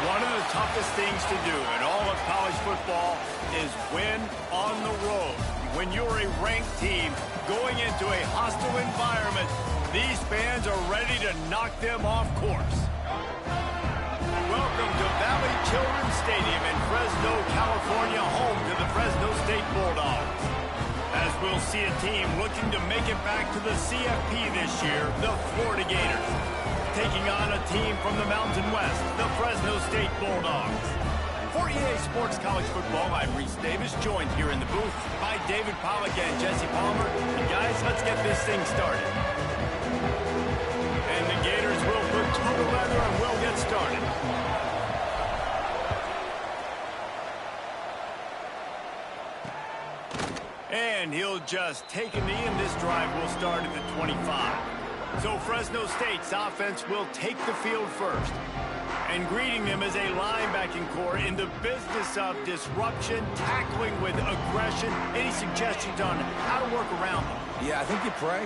One of the toughest things to do in all of college football is win on the road. When you're a ranked team going into a hostile environment, these fans are ready to knock them off course. Welcome to Valley Children's Stadium in Fresno, California, home to the Fresno State Bulldogs. As we'll see a team looking to make it back to the CFP this year, the Florida Gators. Taking on a team from the Mountain West, the Fresno State Bulldogs. For EA Sports College Football, I'm Reese Davis, joined here in the booth by David Pollack and Jesse Palmer. And guys, let's get this thing started. And the Gators will put total leather and we'll get started. And he'll just take a knee, and this drive will start at the 25. So Fresno State's offense will take the field first. And greeting them is a linebacking core in the business of disruption, tackling with aggression. Any suggestions on how to work around them? Yeah, I think you pray.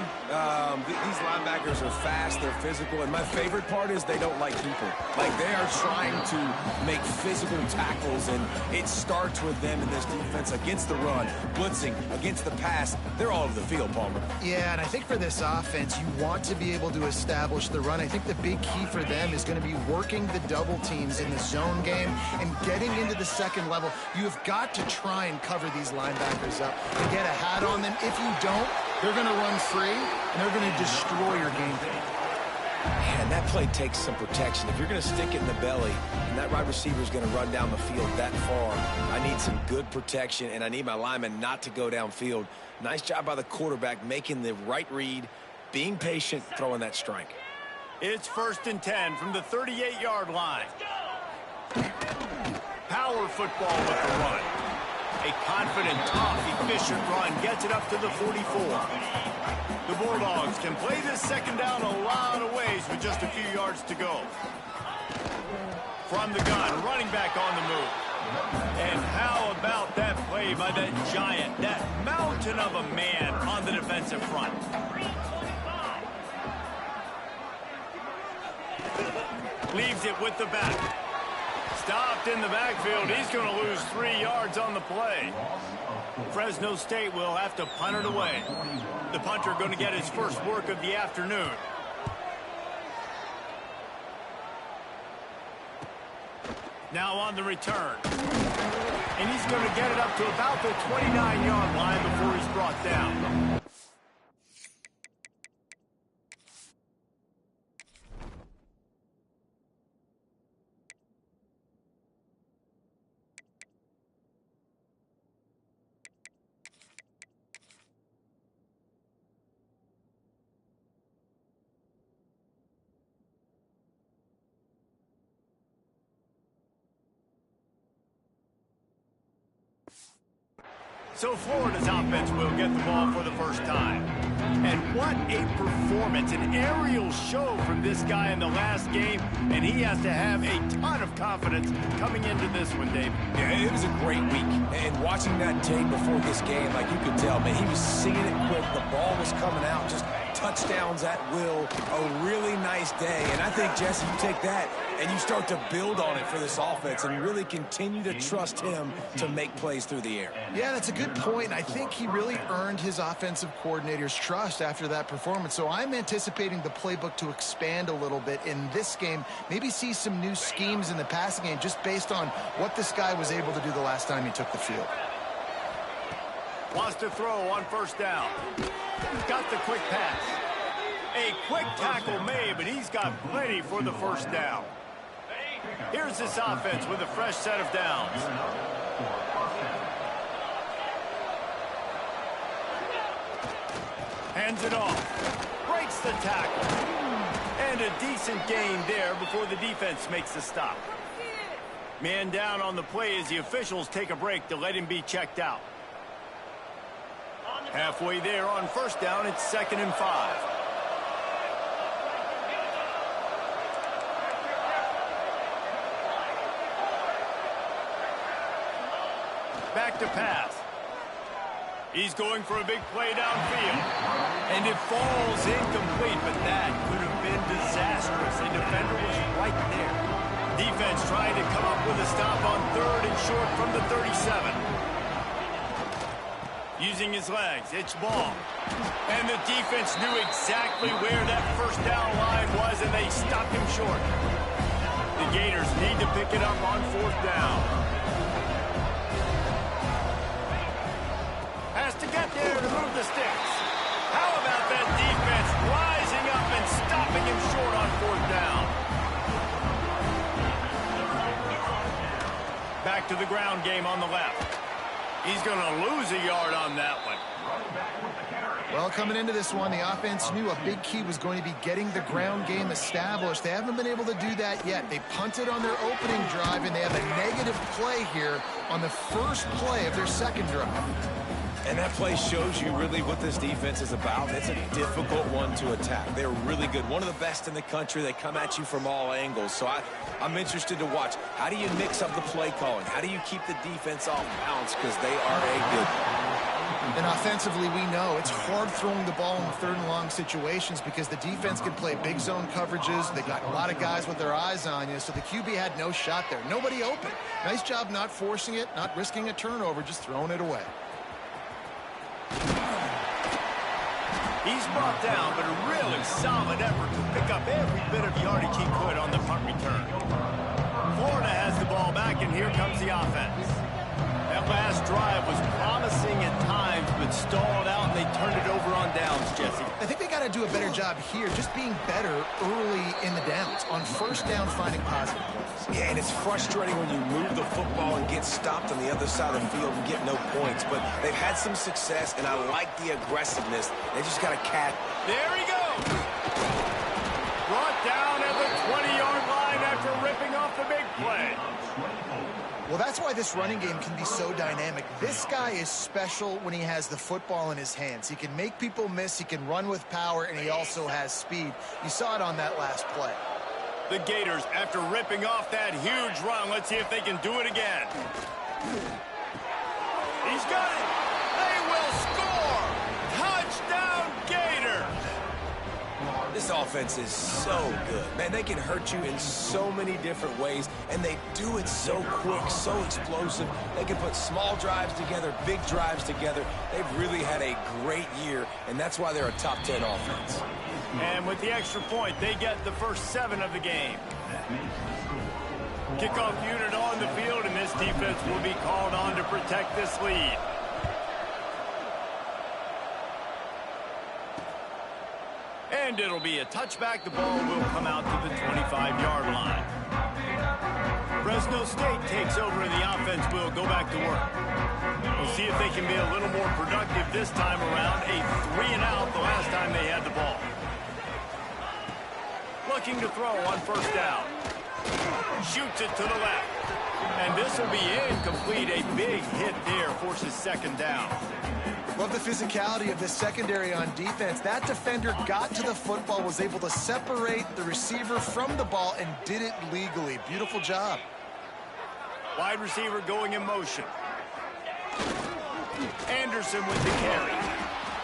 These linebackers are fast, they're physical, and my favorite part is they don't like people. Like, they are trying to make physical tackles, and it starts with them in this defense against the run, blitzing, against the pass. They're all over the field, Palmer. Yeah, and I think for this offense, you want to be able to establish the run. I think the big key for them is going to be working the double teams in the zone game and getting into the second level. You have got to try and cover these linebackers up and get a hat on them. If you don't, they're going to run free, and they're going to destroy your game plan. Man, that play takes some protection. If you're going to stick it in the belly, and that wide receiver is going to run down the field that far, I need some good protection, and I need my lineman not to go downfield. Nice job by the quarterback making the right read, being patient, throwing that strike. It's 1st and 10 from the 38-yard line. Power football with the run. A confident, tough, efficient run gets it up to the 44. The Bulldogs can play this second down a lot of ways with just a few yards to go. From the gun, running back on the move. And how about that play by that giant, that mountain of a man on the defensive front? Leaves it with the back. Stopped in the backfield. He's going to lose 3 yards on the play. Fresno State will have to punt it away. The punter going to get his first work of the afternoon. Now on the return. And he's going to get it up to about the 29-yard line before he's brought down. So Florida's offense will get the ball for the first time. And what a performance, an aerial show from this guy in the last game, and he has to have a ton of confidence coming into this one, Dave. Yeah, it was a great week, and watching that tape before this game, like you could tell, man, he was singing it quick, the ball was coming out, just touchdowns at will, a really nice day. And I think, Jesse, you take that and you start to build on it for this offense and really continue to trust him to make plays through the air. Yeah, that's a good point. I think he really earned his offensive coordinator's trust after that performance. So I'm anticipating the playbook to expand a little bit in this game, maybe see some new schemes in the passing game just based on what this guy was able to do the last time he took the field. Wants to throw on first down. Got the quick pass. A quick tackle made, but he's got plenty for the first down. Here's this offense with a fresh set of downs. Hands it off. Breaks the tackle. And a decent gain there before the defense makes the stop. Man down on the play as the officials take a break to let him be checked out. Halfway there on first down, it's 2nd and 5. Back to pass. He's going for a big play downfield. And it falls incomplete, but that could have been disastrous. The defender was right there. Defense trying to come up with a stop on 3rd and short from the 37. Using his legs, it's ball. And the defense knew exactly where that first down line was, and they stopped him short. The Gators need to pick it up on 4th down. Has to get there to move the sticks. How about that defense rising up and stopping him short on 4th down? Back to the ground game on the left. He's going to lose a yard on that one. Well, coming into this one, the offense knew a big key was going to be getting the ground game established. They haven't been able to do that yet. They punted on their opening drive, and they have a negative play here on the first play of their second drive. And that play shows you really what this defense is about. It's a difficult one to attack. They're really good. One of the best in the country. They come at you from all angles. So I'm interested to watch. How do you mix up the play calling? How do you keep the defense off balance? Because they are a good one. And offensively, we know it's hard throwing the ball in 3rd and long situations because the defense can play big zone coverages. They got a lot of guys with their eyes on you, so the QB had no shot there. Nobody open. Nice job not forcing it, not risking a turnover, just throwing it away. He's brought down, but a really solid effort to pick up every bit of yardage he could on the punt return. Florida has the ball back, and here comes the offense. That last drive was promising at times, but stalled out, and they turned it over on downs, Jesse. I think they got to do a better job here, just being better early in the downs. On 1st down, finding positive plays. Yeah, and it's frustrating when you move the football and get stopped on the other side of the field and get no points. But they've had some success, and I like the aggressiveness. They just got to catch. There he goes. Brought down at the 20-yard line after ripping off the big play. Well, that's why this running game can be so dynamic. This guy is special when he has the football in his hands. He can make people miss, he can run with power, and he also has speed. You saw it on that last play. The Gators, after ripping off that huge run, let's see if they can do it again. He's got it. They will score. Touchdown, Gators. This offense is so good. Man, they can hurt you in so many different ways, and they do it so quick, so explosive. They can put small drives together, big drives together. They've really had a great year, and that's why they're a top 10 offense. And with the extra point, they get the first 7 of the game. Kickoff unit on the field, and this defense will be called on to protect this lead. And it'll be a touchback. The ball will come out to the 25-yard line. Fresno State takes over, and the offense will go back to work. We'll see if they can be a little more productive this time around. A 3-and-out the last time they had the ball. Looking to throw on 1st down. Shoots it to the left. And this will be incomplete. A big hit there forces 2nd down. Love the physicality of this secondary on defense. That defender got to the football, was able to separate the receiver from the ball, and did it legally. Beautiful job. Wide receiver going in motion. Anderson with the carry.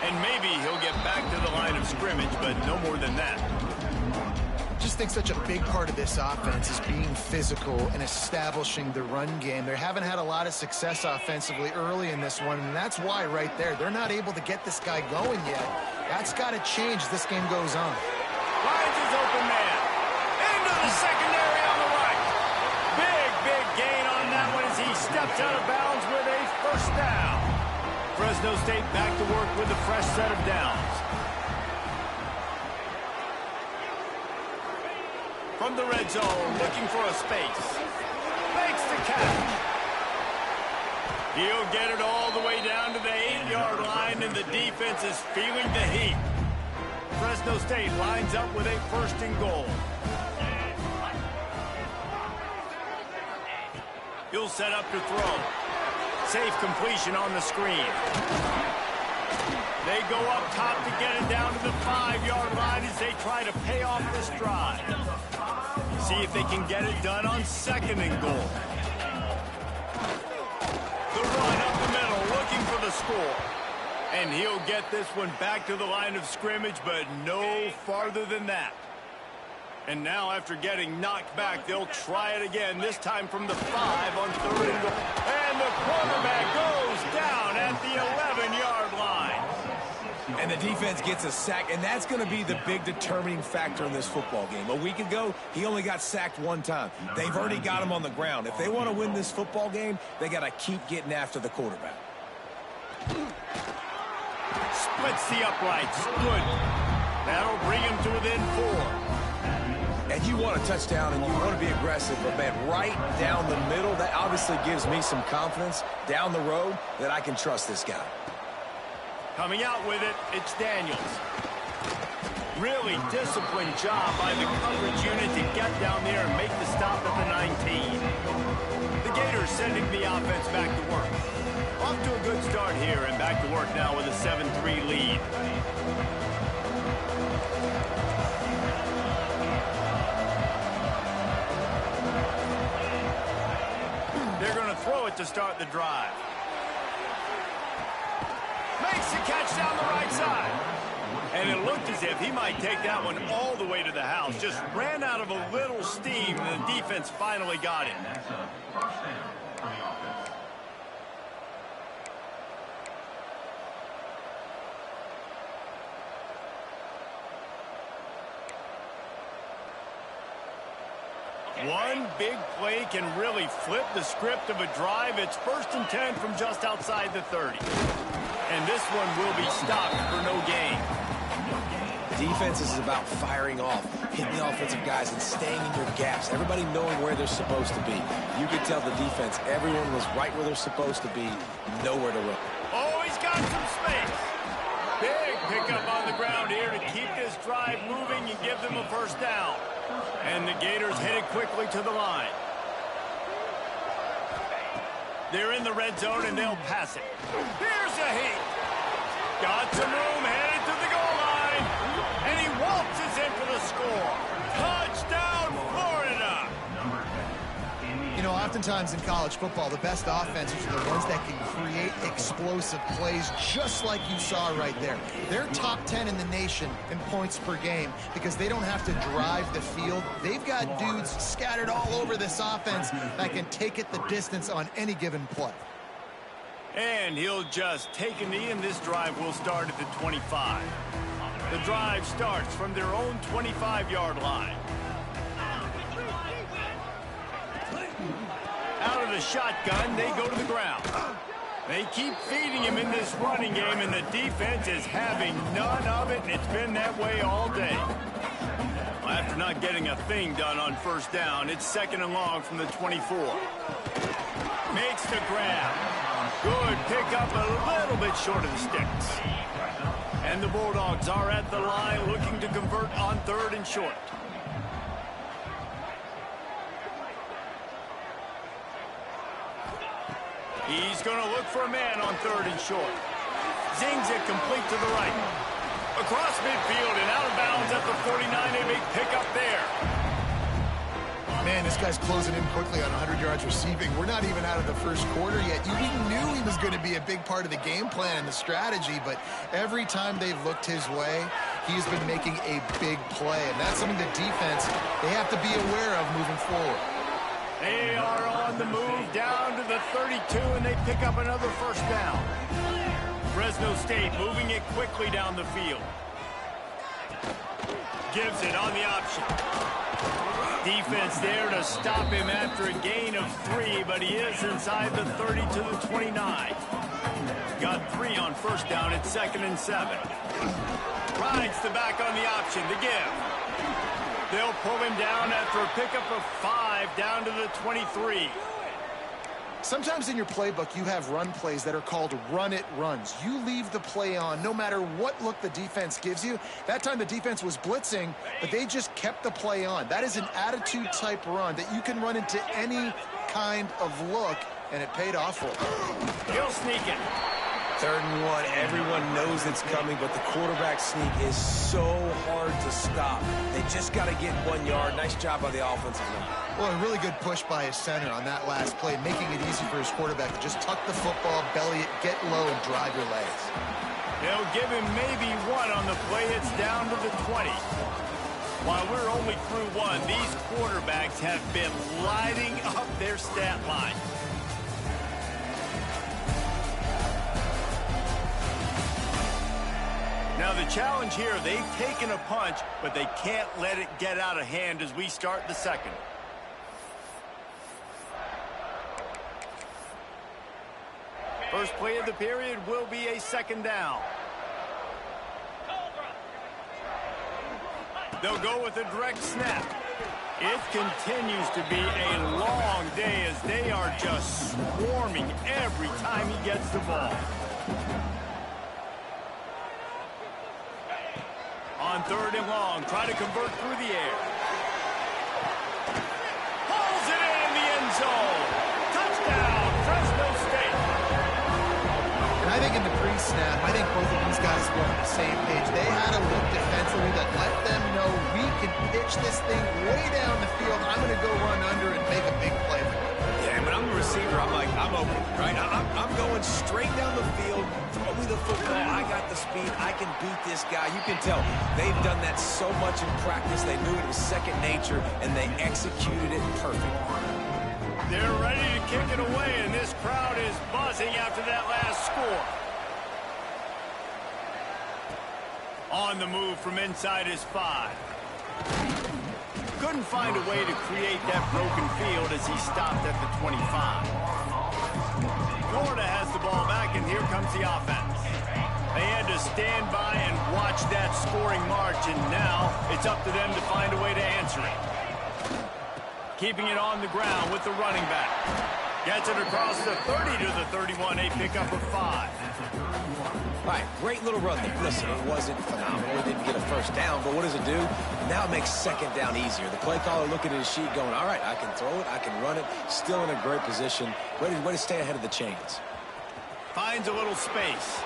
And maybe he'll get back to the line of scrimmage, but no more than that. Just think such a big part of this offense is being physical and establishing the run game. They haven't had a lot of success offensively early in this one, and that's why right there, they're not able to get this guy going yet. That's got to change as this game goes on. Finds his open man. Into the secondary on the right. Big gain on that one as he steps out of bounds with a 1st down. Fresno State back to work with a fresh set of downs. From the red zone, looking for a space. Makes the catch. He'll get it all the way down to the 8-yard line, and the defense is feeling the heat. Fresno State lines up with a 1st and goal. He'll set up to throw. Safe completion on the screen. They go up top to get it down to the 5-yard line as they try to pay off this drive. See if they can get it done on 2nd and goal. The run up the middle, looking for the score. And he'll get this one back to the line of scrimmage, but no farther than that. And now after getting knocked back, they'll try it again, this time from the 5 on 3rd and goal. And the quarterback goes down at the 11-yard line. And the defense gets a sack, and that's going to be the big determining factor in this football game. A week ago, he only got sacked one time. They've already got him on the ground. If they want to win this football game, they got to keep getting after the quarterback. Splits the uprights. Good. That'll bring him to within 4. And you want a touchdown, and you want to be aggressive, but, man, right down the middle, that obviously gives me some confidence down the road that I can trust this guy. Coming out with it, it's Daniels. Really disciplined job by the coverage unit to get down there and make the stop at the 19. The Gators sending the offense back to work. Off to a good start here, and back to work now with a 7-3 lead. They're going to throw it to start the drive. Makes the catch down the right side. And it looked as if he might take that one all the way to the house. Just ran out of a little steam, and the defense finally got it. One big play can really flip the script of a drive. It's 1st and 10 from just outside the 30. And this one will be stopped for no gain. Defense is about firing off, hitting the offensive guys, and staying in your gaps. Everybody knowing where they're supposed to be. You could tell the defense, everyone was right where they're supposed to be, nowhere to run. Oh, he's got some space. Big pickup on the ground here to keep this drive moving and give them a 1st down. And the Gators headed quickly to the line. They're in the red zone, and they'll pass it. Here's a heat. Got some room, headed to the goal line. And he waltzes in for the score. Touchdown, Florida. You know, oftentimes in college football, the best offenses are the ones that can create explosive plays, just like you saw right there. They're top 10 in the nation in points per game because they don't have to drive the field. They've got dudes scattered all over this offense that can take it the distance on any given play. And he'll just take a knee, and this drive will start at the 25. The drive starts from their own 25-yard line. Out of the shotgun, they go to the ground. They keep feeding him in this running game, and the defense is having none of it, and it's been that way all day. After not getting a thing done on 1st down, it's 2nd and long from the 24. Makes the grab. Good pickup, a little bit short of the sticks. And the Bulldogs are at the line looking to convert on 3rd and short. He's going to look for a man on 3rd and short. Zings it complete to the right. Across midfield and out of bounds at the 49. A big pickup there. Man, this guy's closing in quickly on 100 yards receiving. We're not even out of the 1st quarter yet. We knew he was going to be a big part of the game plan and the strategy, but every time they've looked his way, he's been making a big play. And that's something the defense, they have to be aware of moving forward. They are on the move down to the 32, and they pick up another 1st down. Fresno State moving it quickly down the field. Gives it on the option. Defense there to stop him after a gain of 3, but he is inside the 30 to the 29. Got 3 on 1st down at 2nd and 7. Rides the back on the option to give. They'll pull him down after a pickup of 5 down to the 23. Sometimes in your playbook, you have run plays that are called run-it runs. You leave the play on no matter what look the defense gives you. That time the defense was blitzing, but they just kept the play on. That is an attitude-type run that you can run into any kind of look, and it paid off for him. He'll sneak it. 3rd and 1, everyone knows it's coming, but the quarterback sneak is so hard to stop. They just got to get 1 yard. Nice job by the offensive line. Well, a really good push by his center on that last play, making it easy for his quarterback to just tuck the football, belly it, get low, and drive your legs. They'll give him maybe 1 on the play. It's down to the 20. While we're only through one, these quarterbacks have been lighting up their stat line. Now the challenge here, they've taken a punch, but they can't let it get out of hand as we start the second. First play of the period will be a second down. They'll go with a direct snap. It continues to be a long day as they are just swarming every time he gets the ball. On third and long, try to convert through the air. Pulls it in the end zone. Touchdown, Fresno State. And I think in the pre-snap, I think both of these guys were on the same page. They had a look defensively that let them know we can pitch this thing way down the field. I'm going to go run under and make a big play for it. Yeah, when I'm a receiver, I'm like, I'm open, right? I'm going straight down the field. Throw me the football. I got the speed. I can beat this guy. You can tell they've done that so much in practice. They knew it was second nature, and they executed it perfectly. They're ready to kick it away, and this crowd is buzzing after that last score. On the move from inside his 5. Couldn't find a way to create that broken field as he stopped at the 25. Florida has the ball back, and here comes the offense. They had to stand by and watch that scoring march, and now it's up to them to find a way to answer it. Keeping it on the ground with the running back. Gets it across the 30 to the 31, a pickup of 5. All right, great little run there. Listen, it wasn't phenomenal. It didn't get a first down, but what does it do? Now it makes second down easier. The play caller looking at his sheet going, all right, I can throw it, I can run it. Still in a great position. Ready to stay ahead of the chains. Finds a little space.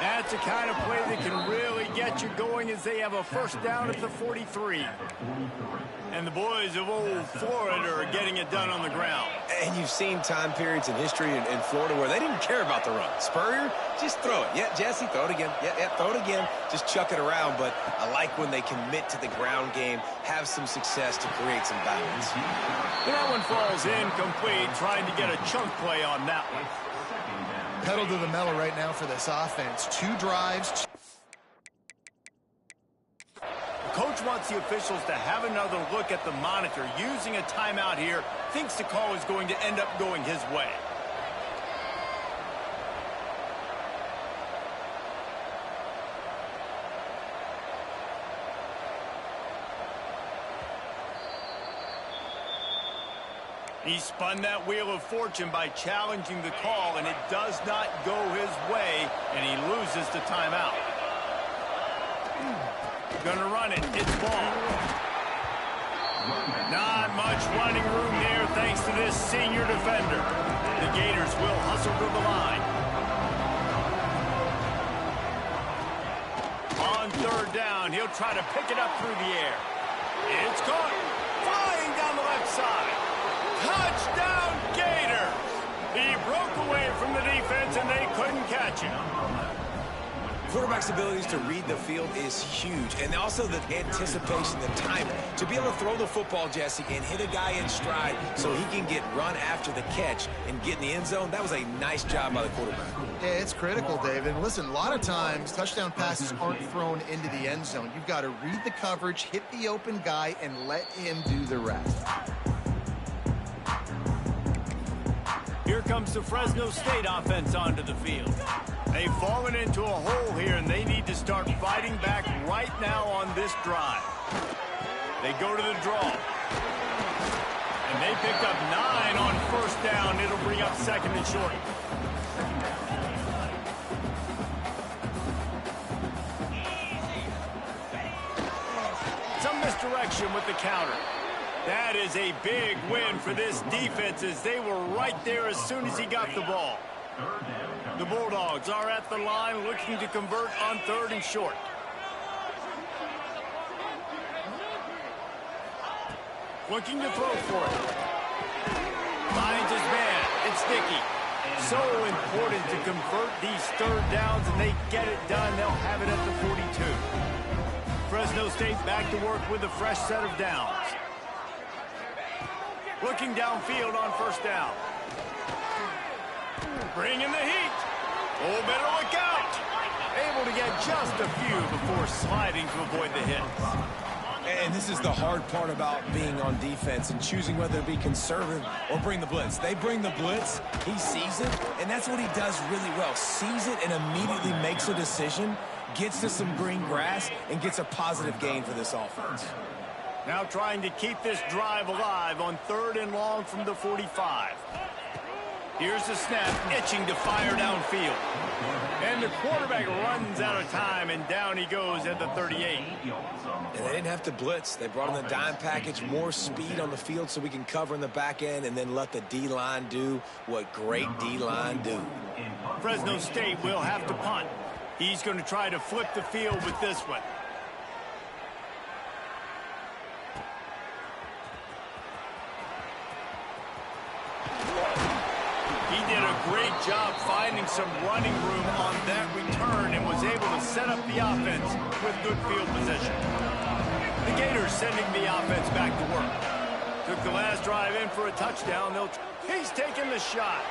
That's the kind of play that can really get you going as they have a first down at the 43. And the boys of old Florida are getting it done on the ground. And you've seen time periods in history in Florida where they didn't care about the run. Spurrier, just throw it. Yeah, Jesse, throw it again. Yeah, throw it again. Just chuck it around. But I like when they commit to the ground game, have some success to create some balance. That one falls incomplete, trying to get a chunk play on that one. Pedal to the metal right now for this offense. 2 drives. Coach wants the officials to have another look at the monitor. Using a timeout here, thinks the call is going to end up going his way. He spun that wheel of fortune by challenging the call, and it does not go his way, and he loses the timeout. Gonna run it. It's ball. Not much running room there thanks to this senior defender. The Gators will hustle to the line. On third down, he'll try to pick it up through the air. It's caught. Flying down the left side. Touchdown, Gators! He broke away from the defense, and they couldn't catch him. Quarterback's abilities to read the field is huge, and also the anticipation, the timing. To be able to throw the football, Jesse, and hit a guy in stride so he can get run after the catch and get in the end zone, that was a nice job by the quarterback. Yeah, it's critical, David. And listen, a lot of times, touchdown passes aren't thrown into the end zone. You've got to read the coverage, hit the open guy, and let him do the rest. Here comes the Fresno State offense onto the field. They've fallen into a hole here, and they need to start fighting back right now on this drive. They go to the draw. And they pick up 9 on first down. It'll bring up second and short. Some misdirection with the counter. That is a big win for this defense as they were right there as soon as he got the ball. The Bulldogs are at the line looking to convert on third and short. Looking to throw for it. Finds his man. It's Dickey. So important to convert these third downs, and they get it done. They'll have it at the 42. Fresno State back to work with a fresh set of downs. Looking downfield on first down. Bringing the heat. Oh, better look out. Able to get just a few before sliding to avoid the hit. And this is the hard part about being on defense and choosing whether to be conservative or bring the blitz. They bring the blitz, he sees it, and that's what he does really well. Sees it and immediately makes a decision, gets to some green grass, and gets a positive gain for this offense. Now trying to keep this drive alive on 3rd and long from the 45. Here's the snap, itching to fire downfield. And the quarterback runs out of time, and down he goes at the 38. And they didn't have to blitz. They brought in the dime package, more speed on the field so we can cover in the back end and then let the D-line do what great D-line do. Fresno State will have to punt. He's going to try to flip the field with this one. He did a great job finding some running room on that return and was able to set up the offense with good field position. The Gators sending the offense back to work. Took the last drive in for a touchdown. He's taking the shot.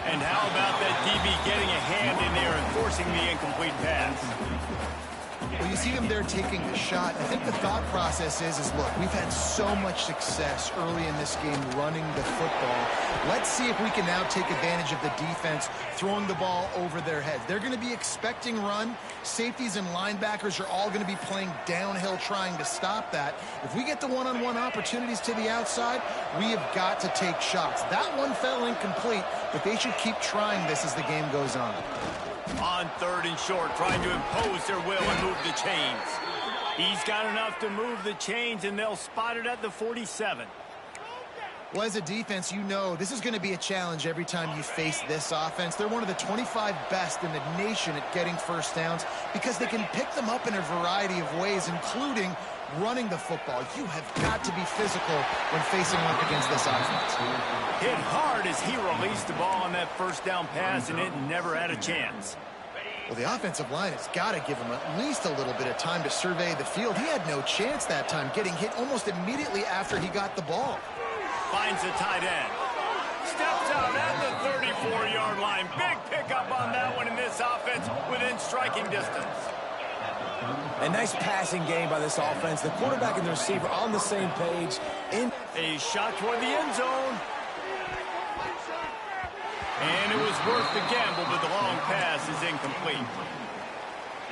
And how about that DB getting a hand in there and forcing the incomplete pass? Well, you see him there taking the shot. I think the thought process is look, we've had so much success early in this game running the football. Let's see if we can now take advantage of the defense throwing the ball over their heads. They're going to be expecting run. Safeties and linebackers are all going to be playing downhill trying to stop that. If we get the one-on-one opportunities to the outside, we have got to take shots. That one fell incomplete, but they should keep trying this as the game goes on. On 3rd and short, trying to impose their will and move the chains. He's got enough to move the chains, and they'll spot it at the 47. Well, as a defense, you know this is going to be a challenge every time you face this offense. They're one of the 25 best in the nation at getting first downs because they can pick them up in a variety of ways, including running the football. You have got to be physical when facing up against this offense. Hit hard as he released the ball on that first down pass, and it never had a chance. Well, the offensive line has got to give him at least a little bit of time to survey the field. He had no chance that time, getting hit almost immediately after he got the ball. Finds the tight end. Steps out at the 34-yard line. Big pickup on that one in this offense within striking distance. A nice passing game by this offense. The quarterback and the receiver on the same page. A shot toward the end zone. And it was worth the gamble, but the long pass is incomplete.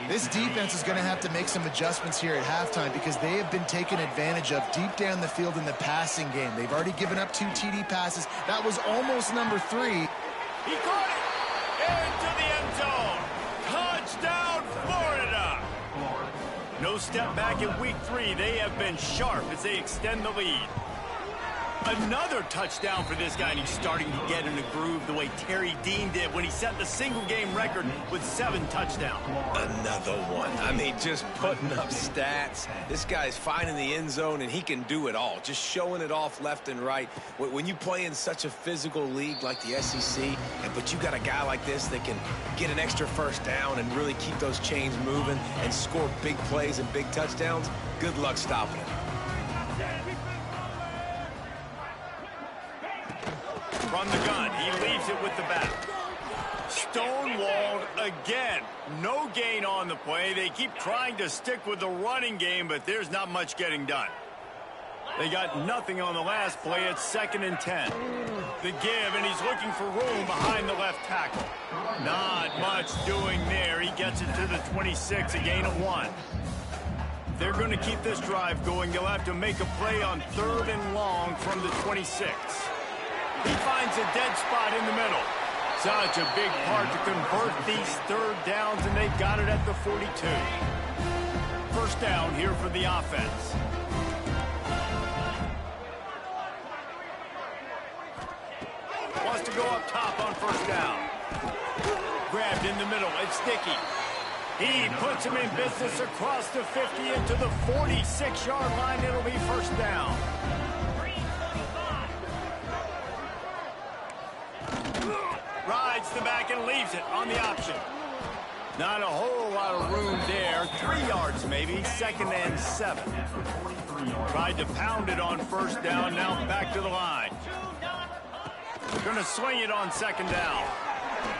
This defense is going to have to make some adjustments here at halftime because they have been taken advantage of deep down the field in the passing game. They've already given up 2 TD passes. That was almost number 3. He caught it into the end zone. Touchdown, Florida. No step back in week 3. They have been sharp as they extend the lead. Another touchdown for this guy, and he's starting to get in a groove the way Terry Dean did when he set the single-game record with 7 touchdowns. Another one. I mean, just putting up stats. This guy's finding the end zone, and he can do it all. Just showing it off left and right. When you play in such a physical league like the SEC, but you got a guy like this that can get an extra first down and really keep those chains moving and score big plays and big touchdowns, good luck stopping him. From the gun, he leaves it with the back. Stonewalled again. No gain on the play. They keep trying to stick with the running game, but there's not much getting done. They got nothing on the last play. It's 2nd and 10. The give, and he's looking for room behind the left tackle. Not much doing there. He gets it to the 26, a gain of 1. They're going to keep this drive going. They'll have to make a play on 3rd and long from the 26. He finds a dead spot in the middle. Such a big part to convert these 3rd downs, and they've got it at the 42. First down here for the offense. Wants to go up top on first down. Grabbed in the middle. It's Dickey. He puts him in business across the 50 into the 46-yard line. It'll be first down. Rides the back and leaves it on the option. Not a whole lot of room there. 3 yards maybe, 2nd and 7. Tried to pound it on 1st down, now back to the line. Going to swing it on 2nd down.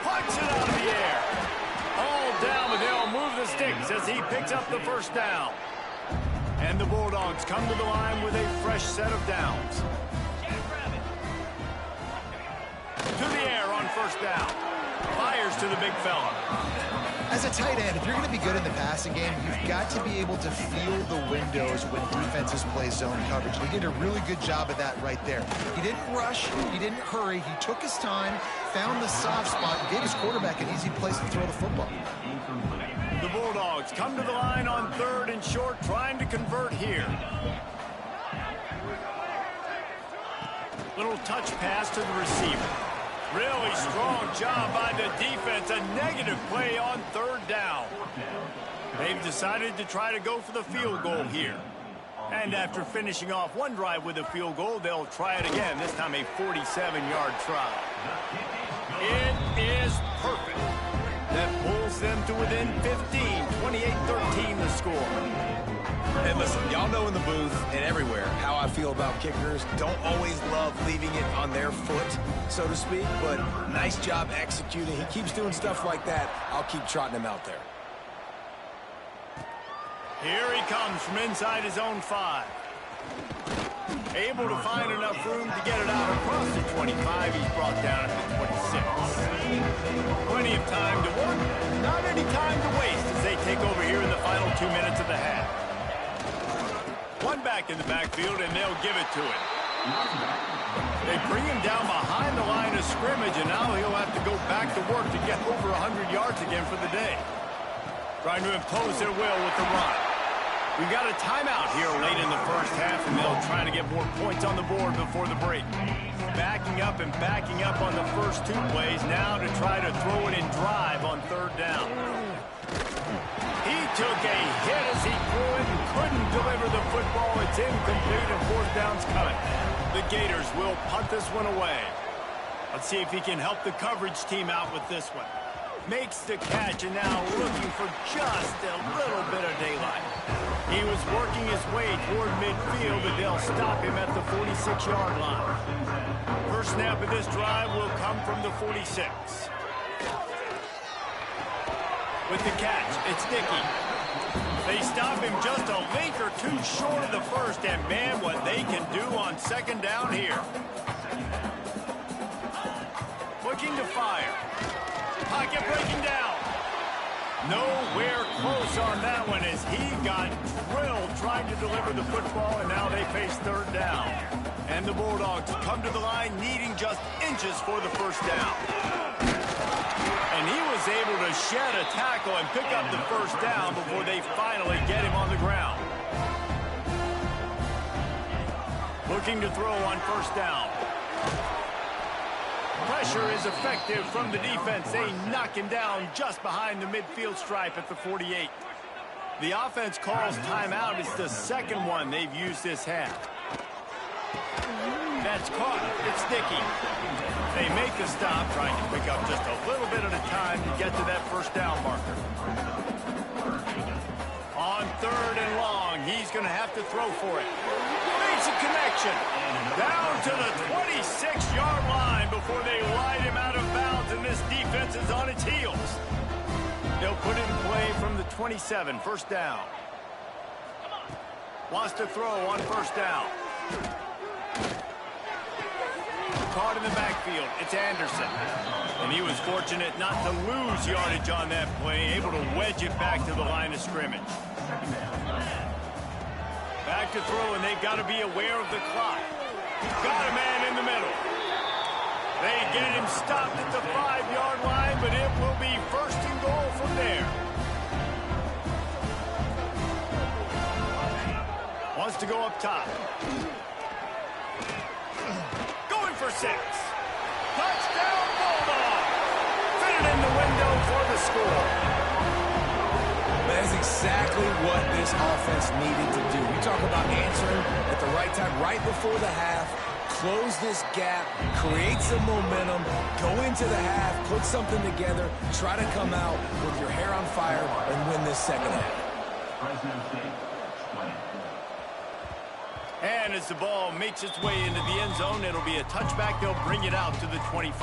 Punch it out of the air. All down, but they'll move the sticks as he picks up the 1st down. And the Bulldogs come to the line with a fresh set of downs. To the air on 1st down. Fires to the big fella. As a tight end, if you're going to be good in the passing game, you've got to be able to feel the windows when defenses play zone coverage. He did a really good job of that right there. He didn't rush. He didn't hurry. He took his time, found the soft spot, and gave his quarterback an easy place to throw the football. The Bulldogs come to the line on 3rd and short, trying to convert here. Little touch pass to the receiver. Really strong job by the defense. A negative play on 3rd down. They've decided to try to go for the field goal here. And after finishing off one drive with a field goal, they'll try it again, this time a 47-yard try. It is perfect. That pulls them to within 15, 28-13 the score. And listen, y'all know in the booth and everywhere how I feel about kickers. Don't always love leaving it on their foot, so to speak, but nice job executing. He keeps doing stuff like that. I'll keep trotting him out there. Here he comes from inside his own 5. Able to find enough room to get it out across the 25. He's brought down at the 26. Plenty of time to work. Not any time to waste as they take over here in the final 2 minutes of the half. One back in the backfield, and they'll give it to him. They bring him down behind the line of scrimmage, and now he'll have to go back to work to get over 100 yards again for the day. Trying to impose their will with the run. We've got a timeout here late in the 1st half, and they'll try to get more points on the board before the break. Backing up and backing up on the first 2 plays, now to try to throw it and drive on 3rd down. He took a hit as he threw it and couldn't deliver the football. It's incomplete and 4th down's coming. The Gators will punt this one away. Let's see if he can help the coverage team out with this one. Makes the catch and now looking for just a little bit of daylight. He was working his way toward midfield, but they'll stop him at the 46-yard line. First snap of this drive will come from the 46. With the catch, it's Dickey. They stop him just a link or 2 short of the 1st, and man, what they can do on 2nd down here. Looking to fire. Pocket breaking down. Nowhere close on that one as he got drilled trying to deliver the football, and now they face 3rd down. And the Bulldogs come to the line needing just inches for the 1st down. And he was able to shed a tackle and pick up the 1st down before they finally get him on the ground. Looking to throw on 1st down. Pressure is effective from the defense. They knock him down just behind the midfield stripe at the 48. The offense calls timeout. It's the 2nd one they've used this half. That's caught. It's Dickey. They make the stop, trying to pick up just a little bit at a time to get to that 1st down marker. On 3rd and long, he's going to have to throw for it. Makes a connection. Down to the 26-yard line before they ride him out of bounds, and this defense is on its heels. They'll put it in play from the 27, 1st down. Wants to throw on 1st down. Caught in the backfield. It's Anderson. And he was fortunate not to lose yardage on that play, able to wedge it back to the line of scrimmage. Back to throw, and they've got to be aware of the clock. Got a man in the middle. They get him stopped at the 5-yard line, but it will be 1st and goal from there. Wants to go up top. Going for 6. Touchdown, Bulldog. Fit it in the window for the score. That is exactly what this offense needed to do. You talk about answering at the right time, right before the half, close this gap, create some momentum, go into the half, put something together, try to come out with your hair on fire and win this second half. And as the ball makes its way into the end zone, it'll be a touchback. They'll bring it out to the 25.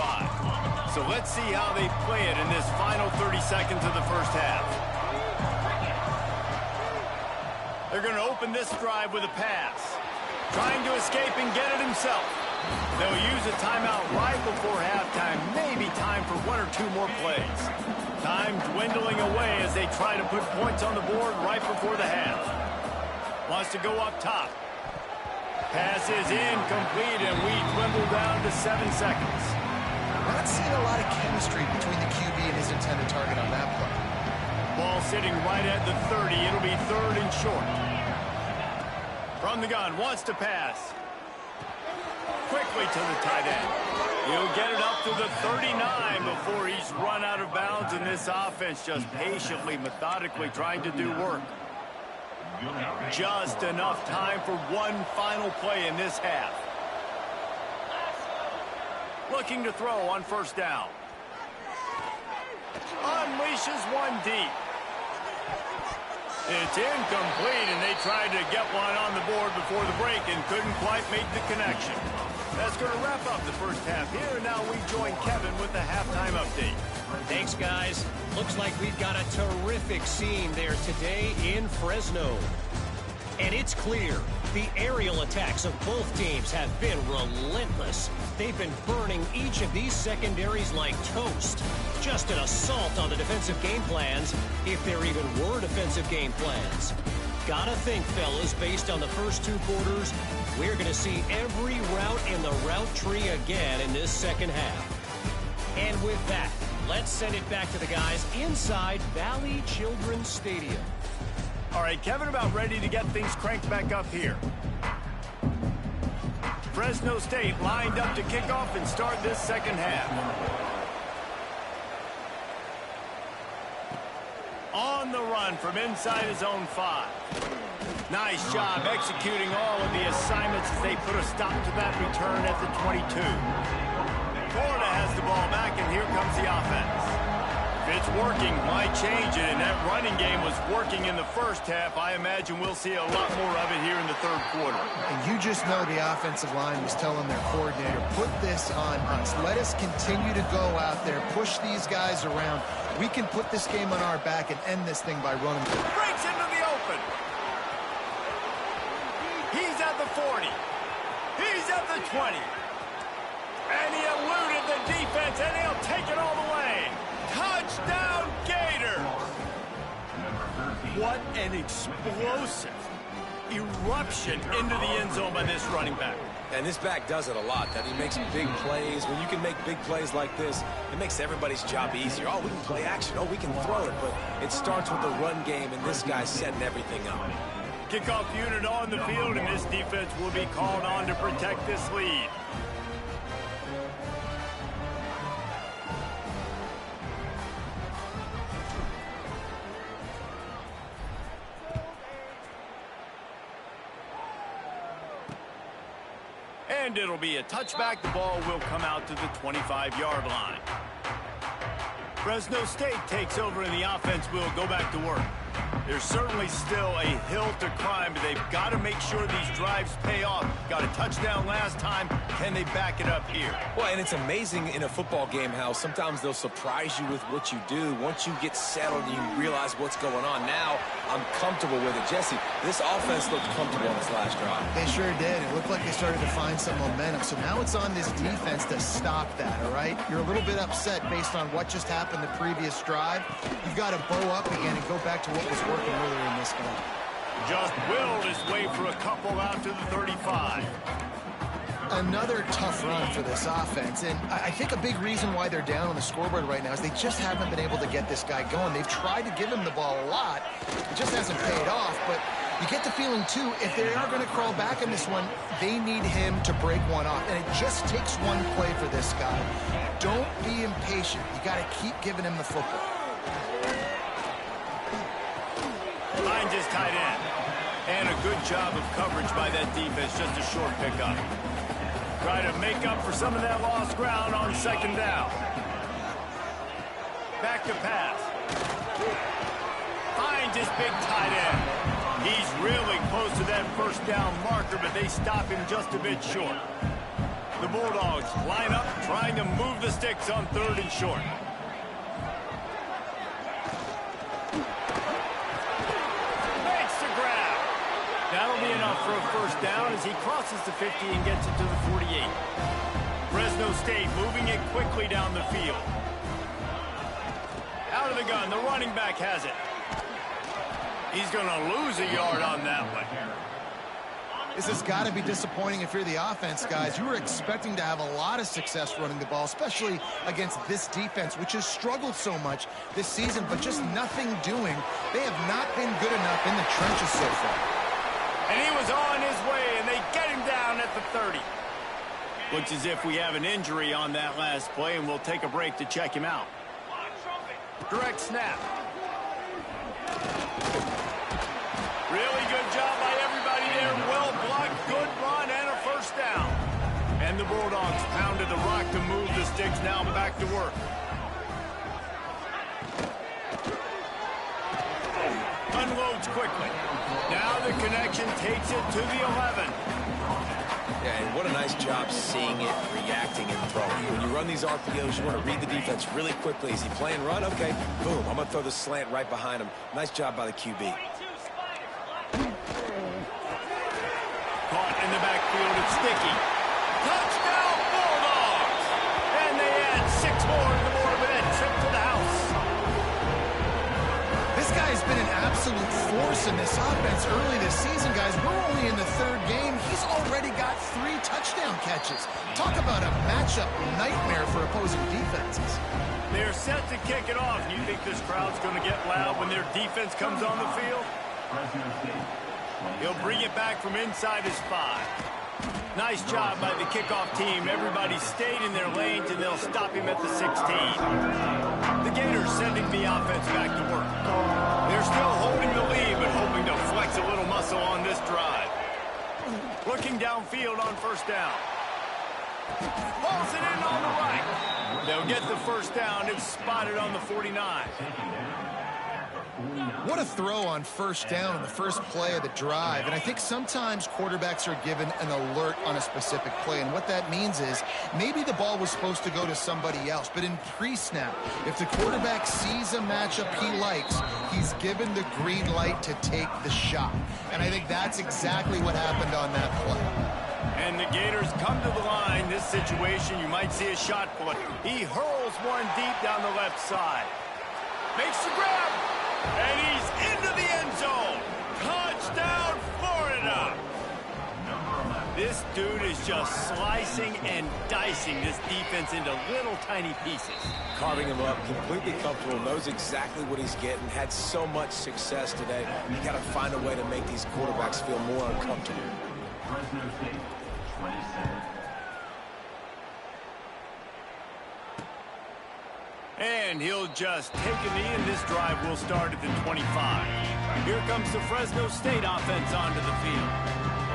So let's see how they play it in this final 30 seconds of the first half. They're going to open this drive with a pass. Trying to escape and get it himself. They'll use a timeout right before halftime. Maybe time for one or two more plays. Time dwindling away as they try to put points on the board right before the half. Wants to go up top. Pass is incomplete, and we dwindle down to 7 seconds. Not seeing a lot of chemistry between the QB and his intended target on that play. Ball sitting right at the 30. It'll be 3rd and short. From the gun, wants to pass. Quickly to the tight end. He'll get it up to the 39 before he's run out of bounds, and this offense just patiently, methodically trying to do work. Just enough time for one final play in this half. Looking to throw on first down. Unleashes one deep. It's incomplete, and they tried to get one on the board before the break and couldn't quite make the connection. That's going to wrap up the first half here, and now we join Kevin with the halftime update. Thanks, guys. Looks like we've got a terrific scene there today in Fresno. And it's clear, the aerial attacks of both teams have been relentless. They've been burning each of these secondaries like toast. Just an assault on the defensive game plans, if there even were defensive game plans. Gotta think, fellas, based on the first 2 quarters, we're going to see every route in the route tree again in this second half. And with that, let's send it back to the guys inside Valley Children's Stadium. All right, Kevin, about ready to get things cranked back up here. Fresno State lined up to kick off and start this second half. On the run from inside his own 5. Nice job executing all of the assignments as they put a stop to that return at the 22. Florida has the ball back, and here comes the offense. If it's working, why change it? And that running game was working in the first half. I imagine we'll see a lot more of it here in the 3rd quarter. And you just know the offensive line was telling their coordinator, put this on us. Let us continue to go out there, push these guys around. We can put this game on our back and end this thing by running. Breaks into the open. He's at the 40. He's at the 20. And he eluded the defense, and he'll take it all the way. Touchdown, Gator! What an explosive eruption into the end zone by this running back. And this back does it a lot, that he makes big plays. When you can make big plays like this, it makes everybody's job easier. Oh, we can play action. Oh, we can throw it. But it starts with the run game, and this guy's setting everything up. Kickoff unit on the field, and this defense will be called on to protect this lead. And it'll be a touchback. The ball will come out to the 25-yard line. Fresno State takes over, and the offense will go back to work. There's certainly still a hill to climb, but they've got to make sure these drives pay off. Got a touchdown last time. Can they back it up here? Well, and it's amazing in a football game how sometimes they'll surprise you with what you do. Once you get settled, you realize what's going on. Now, I'm comfortable with it. Jesse, this offense looked comfortable on this last drive. They sure did. It looked like they started to find some momentum. So now it's on this defense to stop that, all right? You're a little bit upset based on what just happened the previous drive. You've got to bow up again and go back to what was working earlier in this game. Just willed his way for a couple out to the 35. Another tough run for this offense, and I think a big reason why they're down on the scoreboard right now is they just haven't been able to get this guy going. They've tried to give him the ball a lot. It just hasn't paid off, but you get the feeling, too, if they are going to crawl back in this one, they need him to break one off, and it just takes one play for this guy. Don't be impatient. You got to keep giving him the football. Finds his tight end. And a good job of coverage by that defense. Just a short pickup. Try to make up for some of that lost ground on second down. Back to pass. Finds his big tight end. He's really close to that first down marker, but they stop him just a bit short. The Bulldogs line up, trying to move the sticks on 3rd and short. Makes the grab. That'll be enough for a first down as he crosses the 50 and gets it to the 48. Fresno State moving it quickly down the field. Out of the gun, the running back has it. He's going to lose a yard on that one. This has got to be disappointing if you're the offense, guys. You were expecting to have a lot of success running the ball, especially against this defense, which has struggled so much this season, but just nothing doing. They have not been good enough in the trenches so far. And he was on his way, and they get him down at the 30. Looks as if we have an injury on that last play, and we'll take a break to check him out. Direct snap. Really good job by everybody there. Well blocked, good run, and a first down. And the Bulldogs pounded the rock to move the sticks. Now back to work. Unloads quickly. Now the connection takes it to the 11. Yeah, and what a nice job seeing it, reacting, and throwing. When you run these RPOs, you want to read the defense really quickly. Is he playing run? Okay, boom. I'm going to throw the slant right behind him. Nice job by the QB. Caught in the backfield, it's Sticky. Touchdown, Bulldogs! And they add 6 more to the board with that trip to the house. This guy's been an absolute force in this offense early this season, guys. We're only in the 3rd game. He's already got 3 touchdown catches. Talk about a matchup nightmare for opposing defenses. They're set to kick it off. You think this crowd's going to get loud when their defense comes on the field? He'll bring it back from inside his 5. Nice job by the kickoff team. Everybody stayed in their lanes, and they'll stop him at the 16. The Gators sending the offense back to work. They're still holding the lead, but hoping to flex a little muscle on this drive. Looking downfield on first down. Pulls it in on the right. They'll get the first down. It's spotted on the 49. What a throw on first down on the first play of the drive. And I think sometimes quarterbacks are given an alert on a specific play. And what that means is maybe the ball was supposed to go to somebody else. But in pre-snap, if the quarterback sees a matchup he likes, he's given the green light to take the shot. And I think that's exactly what happened on that play. And the Gators come to the line. This situation, you might see a shot put. He hurls one deep down the left side. Makes the grab. And he's into the end zone. Touchdown, Florida. This dude is just slicing and dicing this defense into little tiny pieces. Carving him up, completely comfortable, knows exactly what he's getting, had so much success today. You got to find a way to make these quarterbacks feel more uncomfortable. Fresno State, 27. And he'll just take a knee, and this drive will start at the 25. Here comes the Fresno State offense onto the field.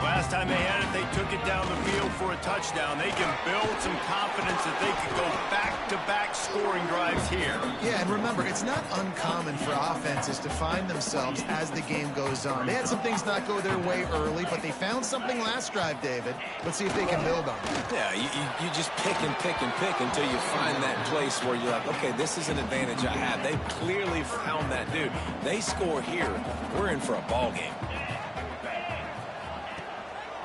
Last time they had it, they took it down the field for a touchdown. They can build some confidence that they could go back-to-back scoring drives here. Yeah, and remember, it's not uncommon for offenses to find themselves as the game goes on. They had some things not go their way early, but they found something last drive, David. Let's see if they can build on it. Yeah, you just pick and pick and pick until you find that place where you're like, okay, this is an advantage I have. They clearly found that dude. They score here, we're in for a ball game.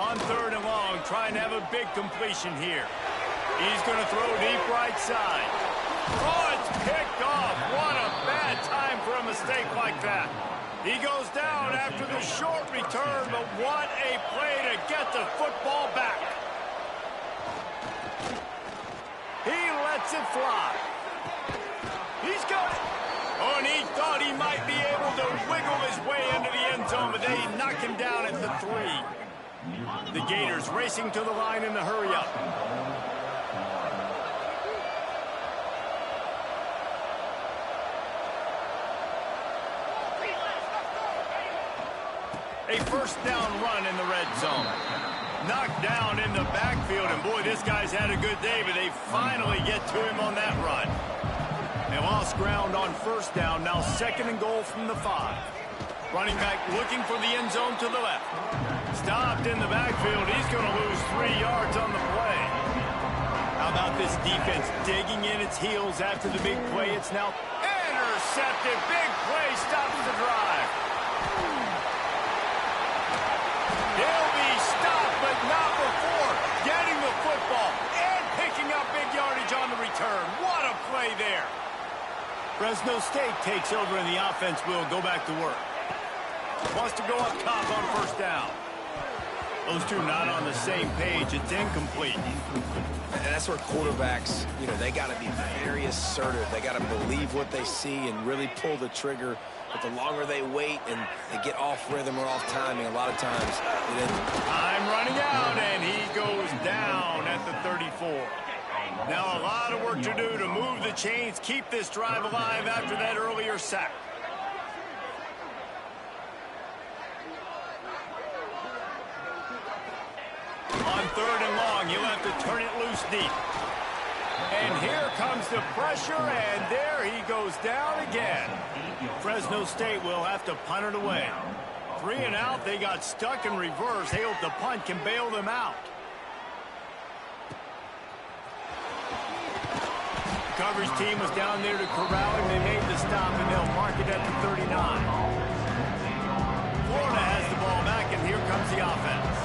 On 3rd and long, trying to have a big completion here. He's going to throw deep right side. Oh, it's picked off. What a bad time for a mistake like that. He goes down after the short return, but what a play to get the football back. He lets it fly. He's got it. Oh, and he thought he might be able to wiggle his way into the end zone, but they knock him down at the 3. The Gators racing to the line in the hurry-up. A first down run in the red zone. Knocked down in the backfield, and boy, this guy's had a good day, but they finally get to him on that run. They lost ground on first down, now 2nd and goal from the 5. Running back looking for the end zone to the left. Stopped in the backfield. He's going to lose 3 yards on the play. How about this defense digging in its heels after the big play? It's now intercepted. Big play stops the drive. He'll be stopped, but not before getting the football and picking up big yardage on the return. What a play there. Fresno State takes over, and the offense will go back to work. Wants to go up top on first down. Those two not on the same page. It's incomplete. And that's where quarterbacks, they got to be very assertive. They got to believe what they see and really pull the trigger. But the longer they wait and they get off rhythm or off timing, a lot of times it ends. Time running out, and he goes down at the 34. Now a lot of work to do to move the chains, keep this drive alive after that earlier sack. On 3rd and long, he'll have to turn it loose deep. And here comes the pressure, and there he goes down again. Fresno State will have to punt it away. 3 and out, they got stuck in reverse. They hope the punt can bail them out. The coverage team was down there to corral him. They made the stop, and they'll mark it at the 39. Florida has the ball back, and here comes the offense.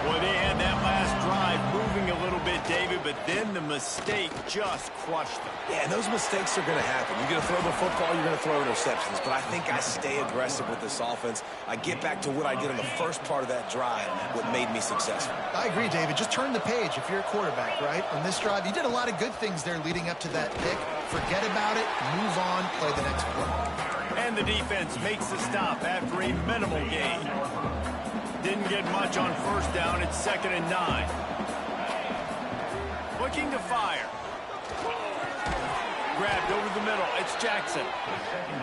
Well, they had that last drive moving a little bit, David, but then the mistake just crushed them. Yeah, and those mistakes are going to happen. You're going to throw the football, you're going to throw interceptions. But I think I stay aggressive with this offense. I get back to what I did in the first part of that drive, what made me successful. I agree, David. Just turn the page if you're a quarterback, right? On this drive, you did a lot of good things there leading up to that pick. Forget about it, move on, play the next play. And the defense makes the stop after a minimal gain. Didn't get much on first down. It's 2nd and 9. Looking to fire. Grabbed over the middle. It's Jackson.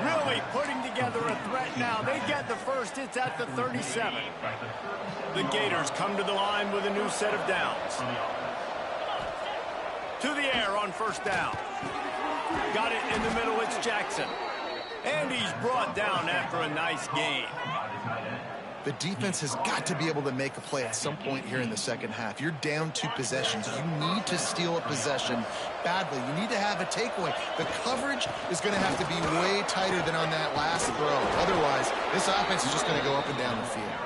Really putting together a threat now. They get the first. It's at the 37. The Gators come to the line with a new set of downs. To the air on first down. Got it in the middle. It's Jackson. And he's brought down after a nice gain. The defense has got to be able to make a play at some point here in the second half. You're down 2 possessions. You need to steal a possession badly. You need to have a takeaway. The coverage is going to have to be way tighter than on that last throw. Otherwise, this offense is just going to go up and down the field.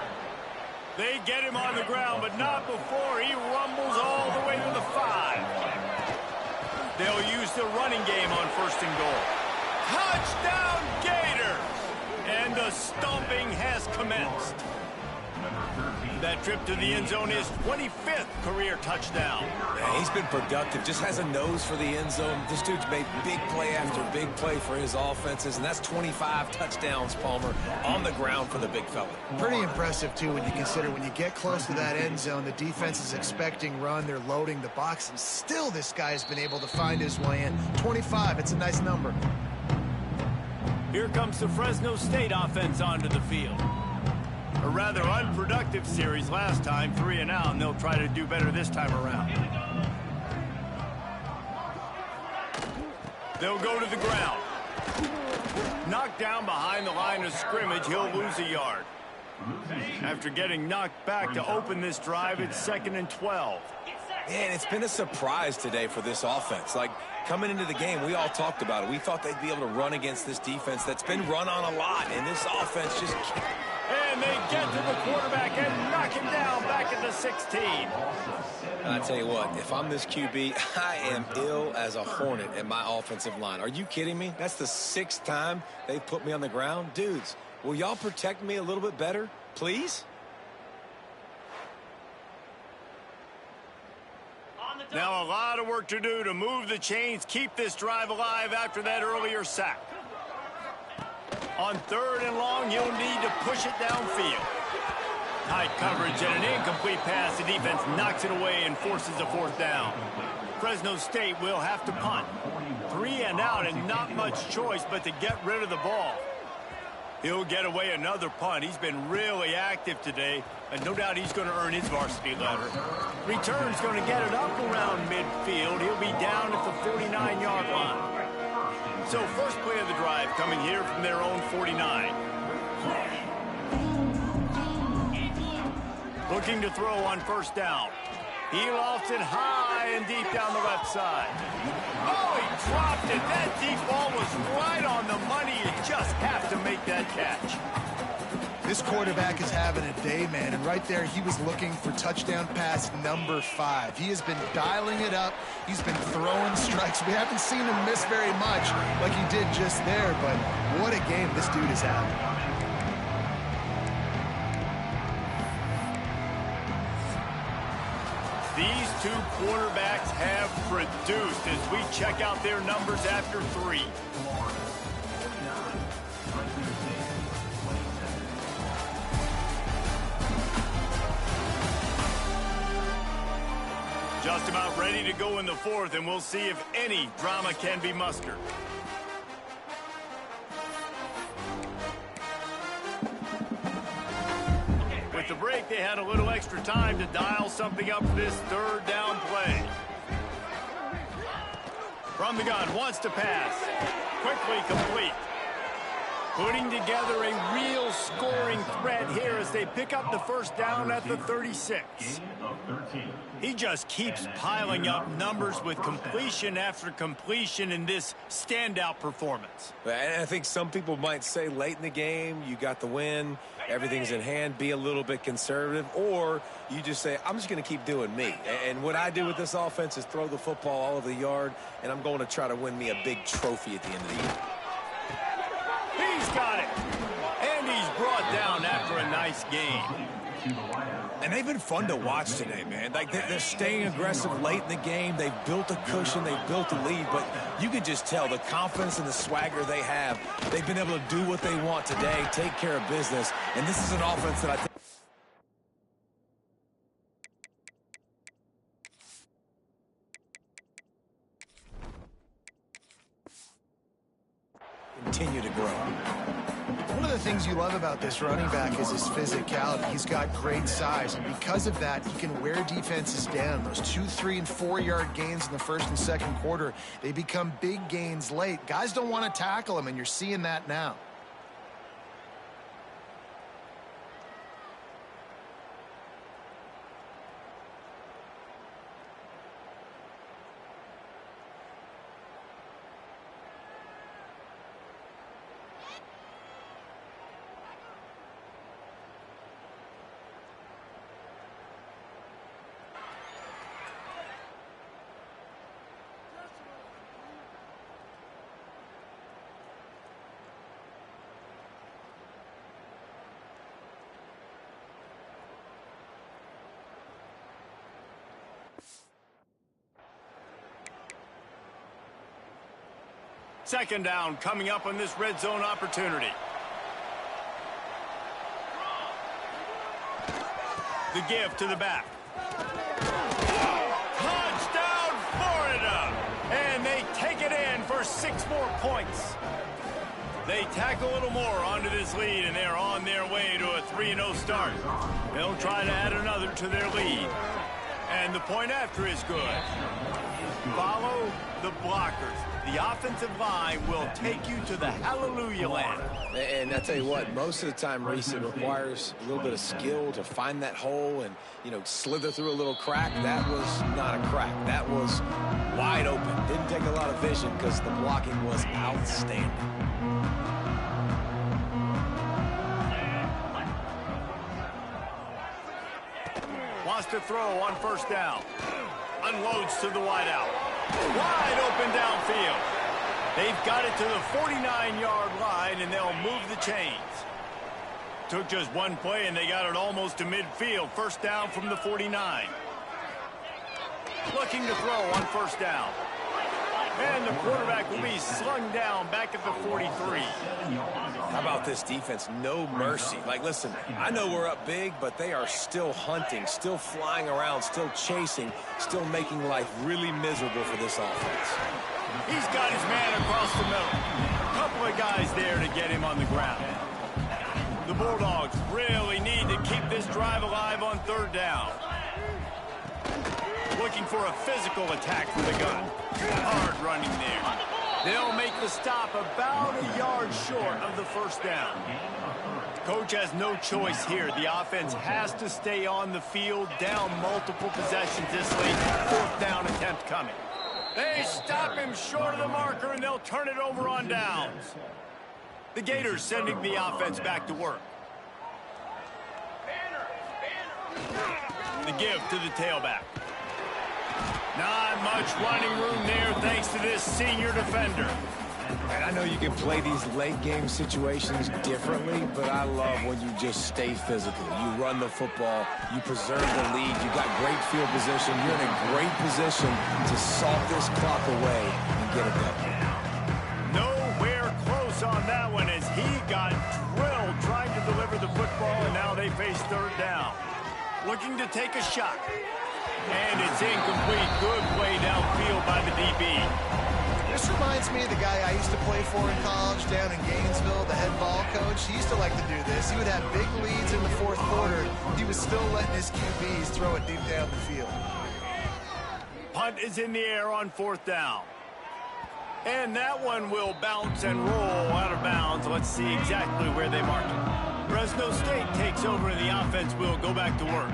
They get him on the ground, but not before he rumbles all the way to the 5. They'll use the running game on 1st and goal. Touchdown, Gators! And the stomping has commenced. That trip to the end zone is 25th career touchdown. Yeah, he's been productive, just has a nose for the end zone. This dude's made big play after big play for his offenses, and that's 25 touchdowns, Palmer, on the ground for the big fella. Pretty impressive, too, when you consider when you get close to that end zone, the defense is expecting run, they're loading the box, and still this guy's been able to find his way in. 25, it's a nice number. Here comes the Fresno State offense onto the field. A rather unproductive series last time, 3 and out, and they'll try to do better this time around. They'll go to the ground. Knocked down behind the line of scrimmage, he'll lose a yard. After getting knocked back to open this drive, it's 2nd and 12. Man, it's been a surprise today for this offense. Like, coming into the game, we all talked about it. We thought they'd be able to run against this defense that's been run on a lot, and this offense just... And they get to the quarterback and knock him down back at the 16. And I tell you what, if I'm this QB, I am ill as a hornet at my offensive line. Are you kidding me? That's the 6th time they've put me on the ground. Dudes, will y'all protect me a little bit better, please? Now a lot of work to do to move the chains, keep this drive alive after that earlier sack. On 3rd and long, you'll need to push it downfield. Tight coverage and an incomplete pass. The defense knocks it away and forces a 4th down. Fresno State will have to punt. 3 and out and not much choice but to get rid of the ball. He'll get away another punt. He's been really active today, and no doubt he's going to earn his varsity letter. Return's going to get it up around midfield. He'll be down at the 49-yard line. So first play of the drive coming here from their own 49. Looking to throw on first down. He lofts it high and deep down the left side. Oh, he dropped it. That deep ball was right on the money. You just have to make that catch. This quarterback is having a day, man, and right there he was looking for touchdown pass number 5. He has been dialing it up. He's been throwing strikes. We haven't seen him miss very much like he did just there, but what a game this dude is having. These two quarterbacks have produced as we check out their numbers after 3. Just about ready to go in the 4th, and we'll see if any drama can be mustered. With the break, they had a little extra time to dial something up for this 3rd down play. From the gun, wants to pass. Quickly complete. Putting together a real scoring threat here as they pick up the first down at the 36. He just keeps piling up numbers with completion after completion in this standout performance. And I think some people might say late in the game, you got the win, everything's in hand, be a little bit conservative, or you just say, I'm just going to keep doing me. And what I do with this offense is throw the football all over the yard, and I'm going to try to win me a big trophy at the end of the year. He's got it. And he's brought down after a nice game. And they've been fun to watch today, man. Like they're staying aggressive late in the game. They've built a cushion. They've built a lead. But you can just tell the confidence and the swagger they have. They've been able to do what they want today, take care of business. And this is an offense that I think continue to grow. One of the things you love about this running back is his physicality. He's got great size, and because of that, he can wear defenses down. Those 2, 3, and 4-yard gains in the first and second quarter, they become big gains late. Guys don't want to tackle him, and you're seeing that now. Second down coming up on this red zone opportunity. The give to the back. Touchdown, Florida! And they take it in for 6 more points. They tack a little more onto this lead, and they're on their way to a 3-0 start. They'll try to add another to their lead. And the point after is good. Follow the blockers. The offensive line will take you to the hallelujah land. And I tell you what, most of the time, Reese, it requires a little bit of skill to find that hole and, you know, slither through a little crack. That was not a crack. That was wide open. Didn't take a lot of vision because the blocking was outstanding. Wants to throw on first down. Unloads to the wideout. Wide open downfield. They've got it to the 49-yard line, and they'll move the chains. Took just one play, and they got it almost to midfield. First down from the 49. Looking to throw on first down. And the quarterback will be slung down back at the 43. How about this defense? No mercy. Like, listen, I know we're up big, but they are still hunting, still flying around, still chasing, still making life really miserable for this offense. He's got his man across the middle. A couple of guys there to get him on the ground. The Bulldogs really need to keep this drive alive on third down. Looking for a physical attack from the gun. Hard running there. They'll make the stop about a yard short of the first down. Coach has no choice here. The offense has to stay on the field, down multiple possessions this late. Fourth down attempt coming. They stop him short of the marker, and they'll turn it over on downs. The Gators sending the offense back to work. The give to the tailback. Not much running room there thanks to this senior defender. And I know you can play these late game situations differently, but I love when you just stay physical. You run the football, you preserve the lead, you got great field position, you're in a great position to salt this clock away and get it done. Nowhere close on that one as he got drilled trying to deliver the football, and now they face third down. Looking to take a shot. And it's incomplete. Good play downfield by the DB. This reminds me of the guy I used to play for in college down in Gainesville, the head ball coach. He used to like to do this. He would have big leads in the fourth quarter. He was still letting his QBs throw it deep down the field. Punt is in the air on fourth down. And that one will bounce and roll out of bounds. Let's see exactly where they mark it. Fresno State takes over and the offense will go back to work.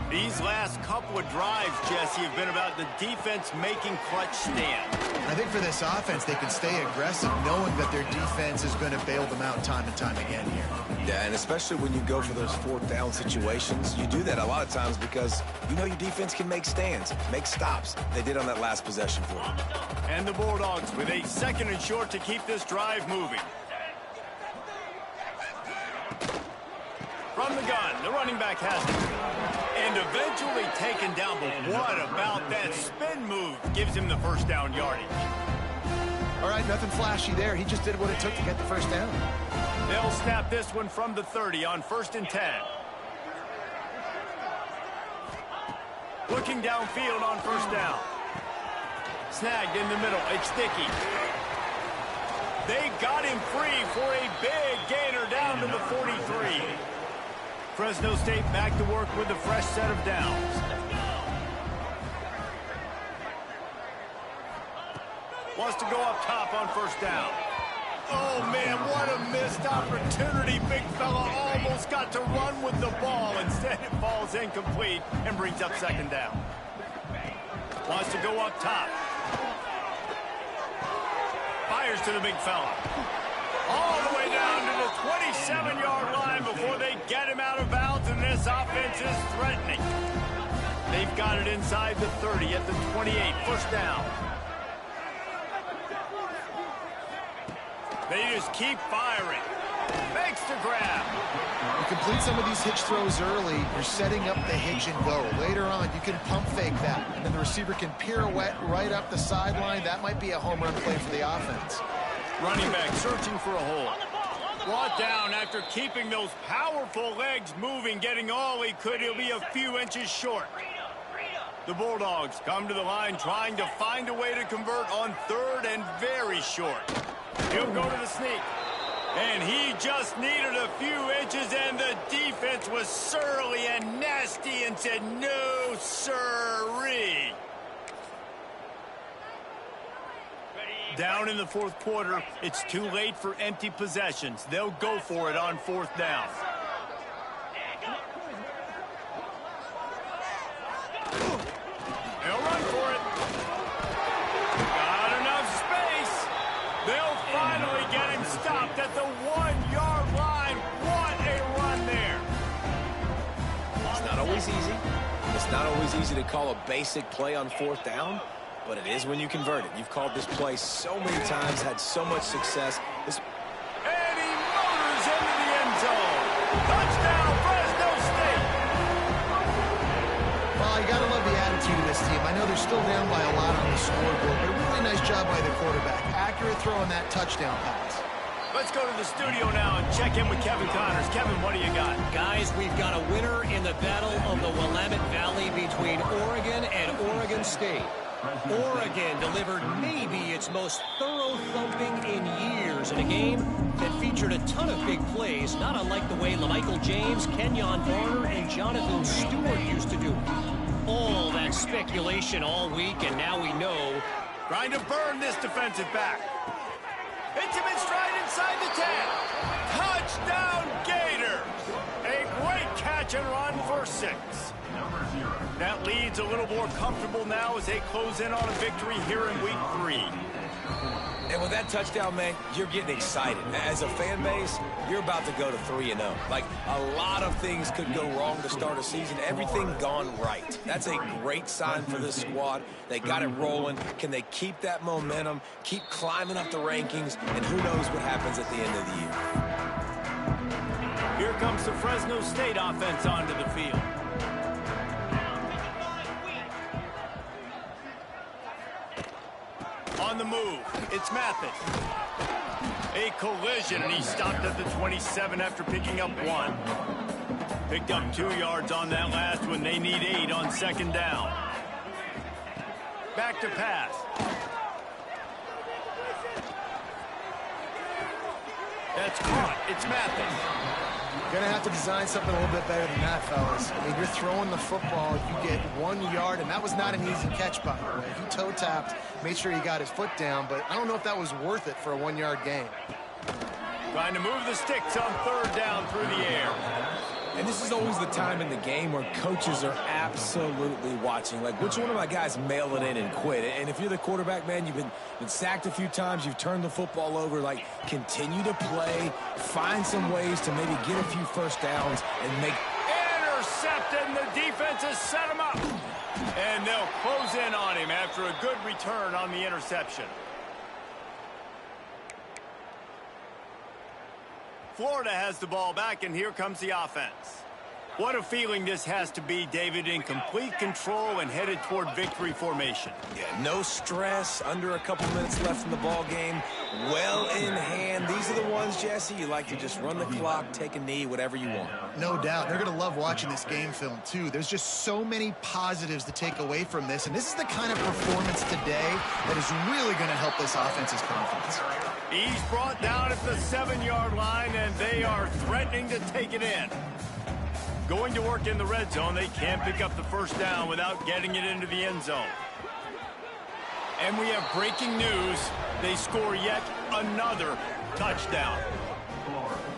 These last couple of drives, Jesse, have been about the defense making clutch stand. I think for this offense, they can stay aggressive knowing that their defense is going to bail them out time and time again here. Yeah, and especially when you go for those fourth down situations, you do that a lot of times because you know your defense can make stands, make stops. They did on that last possession for you. And the Bulldogs with a second and short to keep this drive moving. From the gun, the running back has it. And eventually taken down, but what about that spin move? Gives him the first down yardage. All right, nothing flashy there. He just did what it took to get the first down. They'll snap this one from the 30 on 1st and 10. Looking downfield on first down. Snagged in the middle. It's Sticky. They got him free for a big gainer down to the 43. Fresno State back to work with a fresh set of downs. Wants to go up top on first down. Oh, man, what a missed opportunity. Big fella almost got to run with the ball. Instead, it falls incomplete and brings up second down. Wants to go up top. Fires to the big fella. All the way down to the 27-yard line before they get him out of bounds, and this offense is threatening. They've got it inside the 30 at the 28. First down. They just keep firing. Makes the grab. You complete some of these hitch throws early, you're setting up the hitch and go. Later on, you can pump fake that, and the receiver can pirouette right up the sideline. That might be a home run play for the offense. Running back searching for a hole. Brought down after keeping those powerful legs moving, getting all he could. He'll be a few inches short. The Bulldogs come to the line trying to find a way to convert on third and very short. He'll go to the sneak. And he just needed a few inches, and the defense was surly and nasty and said, no, sirree. Down in the fourth quarter, it's too late for empty possessions. They'll go for it on fourth down. They'll run for it. Got enough space. They'll finally get him stopped at the 1-yard line. What a run there. It's not always easy. It's not always easy to call a basic play on fourth down, but it is when you convert it. You've called this play so many times, had so much success. And he motors into the end zone. Touchdown, Fresno State. Well, you got to love the attitude of this team. I know they're still down by a lot on the scoreboard, but a really nice job by the quarterback. Accurate throw on that touchdown pass. Let's go to the studio now and check in with Kevin Connors. Kevin, what do you got? Guys, we've got a winner in the battle of the Willamette Valley between Oregon and Oregon State. Oregon delivered maybe its most thorough thumping in years in a game that featured a ton of big plays, not unlike the way LaMichael James, Kenyon Barner, and Jonathan Stewart used to do it. All that speculation all week, and now we know. Trying to burn this defensive back. Hits him in stride inside the 10. Touchdown Gators! A great catch and run for 6. That lead's a little more comfortable now as they close in on a victory here in week 3. And with that touchdown, man, you're getting excited. As a fan base, you're about to go to 3-0. Like, a lot of things could go wrong to start a season. Everything gone right. That's a great sign for this squad. They got it rolling. Can they keep that momentum, keep climbing up the rankings, and who knows what happens at the end of the year. Here comes the Fresno State offense onto the field. On the move, it's Mathis. A collision, and he stopped at the 27 after picking up 1. Picked up 2 yards on that last one. They need 8 on 2nd down. Back to pass. That's caught. It's Mathis. You're going to have to design something a little bit better than that, fellas. I mean, you're throwing the football, you get 1 yard, and that was not an easy catch by the way. He toe-tapped, made sure he got his foot down, but I don't know if that was worth it for a 1 yard gain. Trying to move the sticks on 3rd down through the air. And this is always the time in the game where coaches are absolutely watching. Like, which one of my guys mail it in and quit? And if you're the quarterback, man, you've been sacked a few times, you've turned the football over. Like, continue to play, find some ways to maybe get a few first downs and make... Intercepted, and the defense has set him up. And they'll close in on him after a good return on the interception. Florida has the ball back, and here comes the offense. What a feeling this has to be, David, in complete control and headed toward victory formation. Yeah, no stress, under a couple minutes left in the ball game, well in hand. These are the ones, Jesse, you like to just run the clock, take a knee, whatever you want. No doubt. They're going to love watching this game film, too. There's just so many positives to take away from this, and this is the kind of performance today that is really going to help this offense's confidence. He's brought down at the 7-yard line, and they are threatening to take it in. Going to work in the red zone, they can't pick up the first down without getting it into the end zone. And we have breaking news. They score yet another touchdown.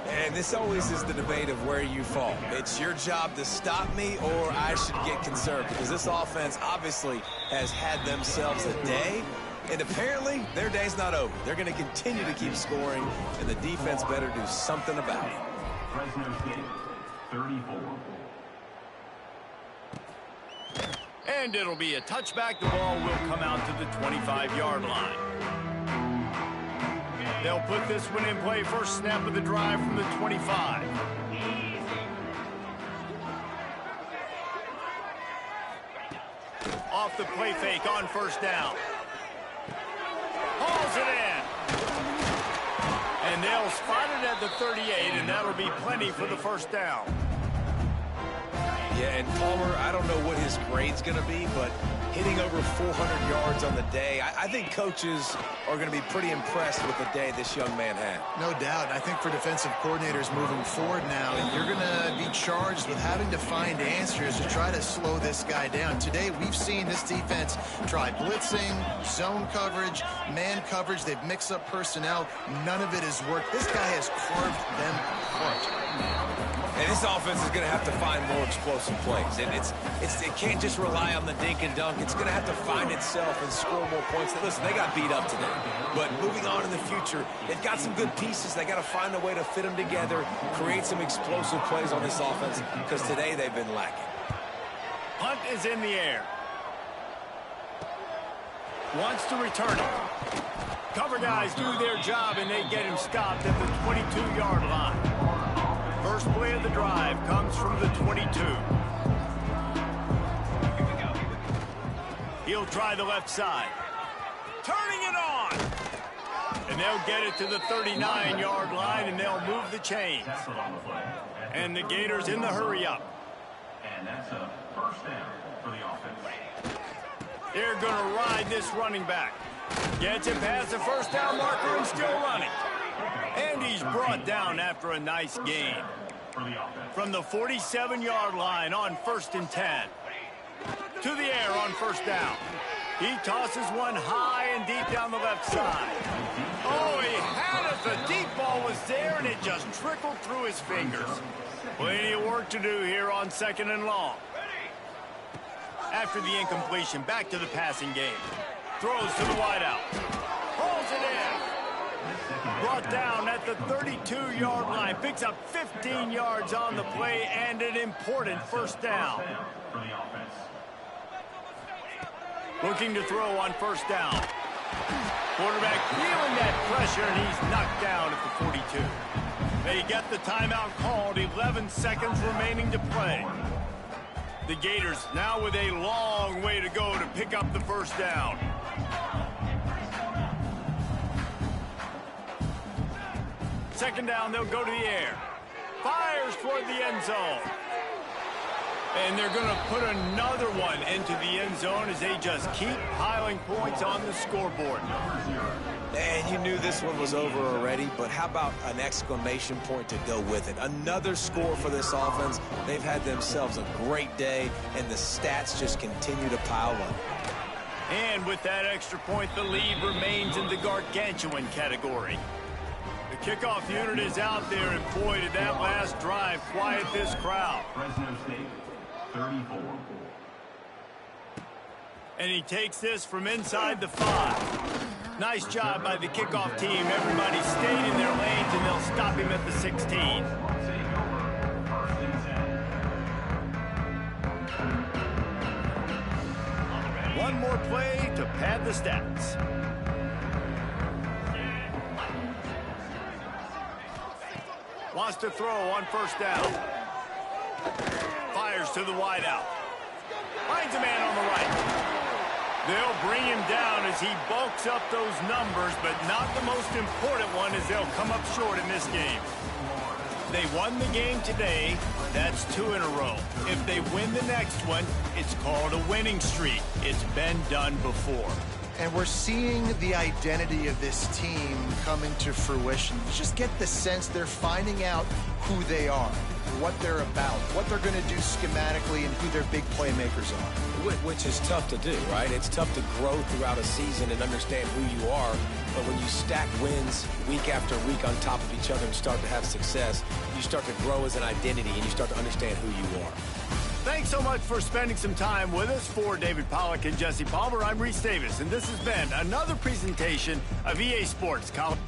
And this always is the debate of where you fall. It's your job to stop me, or I should get conserved, because this offense obviously has had themselves a day. And apparently, their day's not over. They're going to continue to keep scoring, and the defense better do something about it. Fresno State, 34. And it'll be a touchback. The ball will come out to the 25-yard line. They'll put this one in play. First snap of the drive from the 25. Off the play fake on first down. Hauls it in. And they'll spot it at the 38, and that'll be plenty for the first down. Yeah, and Palmer, I don't know what his grade's going to be, but hitting over 400 yards on the day, I think coaches are going to be pretty impressed with the day this young man had. No doubt. And I think for defensive coordinators moving forward now, and you're going to be charged with having to find answers to try to slow this guy down. Today, we've seen this defense try blitzing, zone coverage, man coverage. They've mixed up personnel. None of it has worked. This guy has carved them apart. And this offense is going to have to find more explosive plays. And it can't just rely on the dink and dunk. It's going to have to find itself and score more points. Listen, they got beat up today. But moving on in the future, they've got some good pieces. They got to find a way to fit them together, create some explosive plays on this offense, because today they've been lacking. Hunt is in the air. Wants to return it. Cover guys do their job, and they get him stopped at the 22-yard line. First play of the drive comes from the 22. He'll try the left side. Turning it on. And they'll get it to the 39-yard line, and they'll move the chains. And the Gators in the hurry up. And that's a first down for the offense. They're going to ride this running back. Gets it past the first down marker and still running. And he's brought down after a nice gain. From the 47-yard line on 1st and 10. To the air on 1st down. He tosses one high and deep down the left side. Oh, he had it. The deep ball was there, and it just trickled through his fingers. Plenty of work to do here on 2nd and long. After the incompletion, back to the passing game. Throws to the wideout. Pulls it in. Brought down at the 32-yard line. Picks up 15 yards on the play and an important 1st down. Looking to throw on 1st down. Quarterback feeling that pressure, and he's knocked down at the 42. They get the timeout called. 11 seconds remaining to play. The Gators now with a long way to go to pick up the 1st down. Second down, they'll go to the air. Fires toward the end zone. And they're going to put another one into the end zone as they just keep piling points on the scoreboard. And you knew this one was over already, but how about an exclamation point to go with it? Another score for this offense. They've had themselves a great day, and the stats just continue to pile up. And with that extra point, the lead remains in the gargantuan category. The kickoff unit is out there, and boy, did that last drive quiet this crowd. Fresno State, 34. And he takes this from inside the 5. Nice job by the kickoff team. Everybody stayed in their lanes, and they'll stop him at the 16. One more play to pad the stats. Wants to throw on 1st down. Fires to the wideout. Finds a man on the right. They'll bring him down as he bulks up those numbers, but not the most important one as they'll come up short in this game. They won the game today. That's 2 in a row. If they win the next one, it's called a winning streak. It's been done before. And we're seeing the identity of this team come into fruition. You just get the sense they're finding out who they are, what they're about, what they're going to do schematically, and who their big playmakers are. Which is tough to do, right? It's tough to grow throughout a season and understand who you are. But when you stack wins week after week on top of each other and start to have success, you start to grow as an identity and you start to understand who you are. Thanks so much for spending some time with us. For David Pollack and Jesse Palmer, I'm Reese Davis, and this has been another presentation of EA Sports College.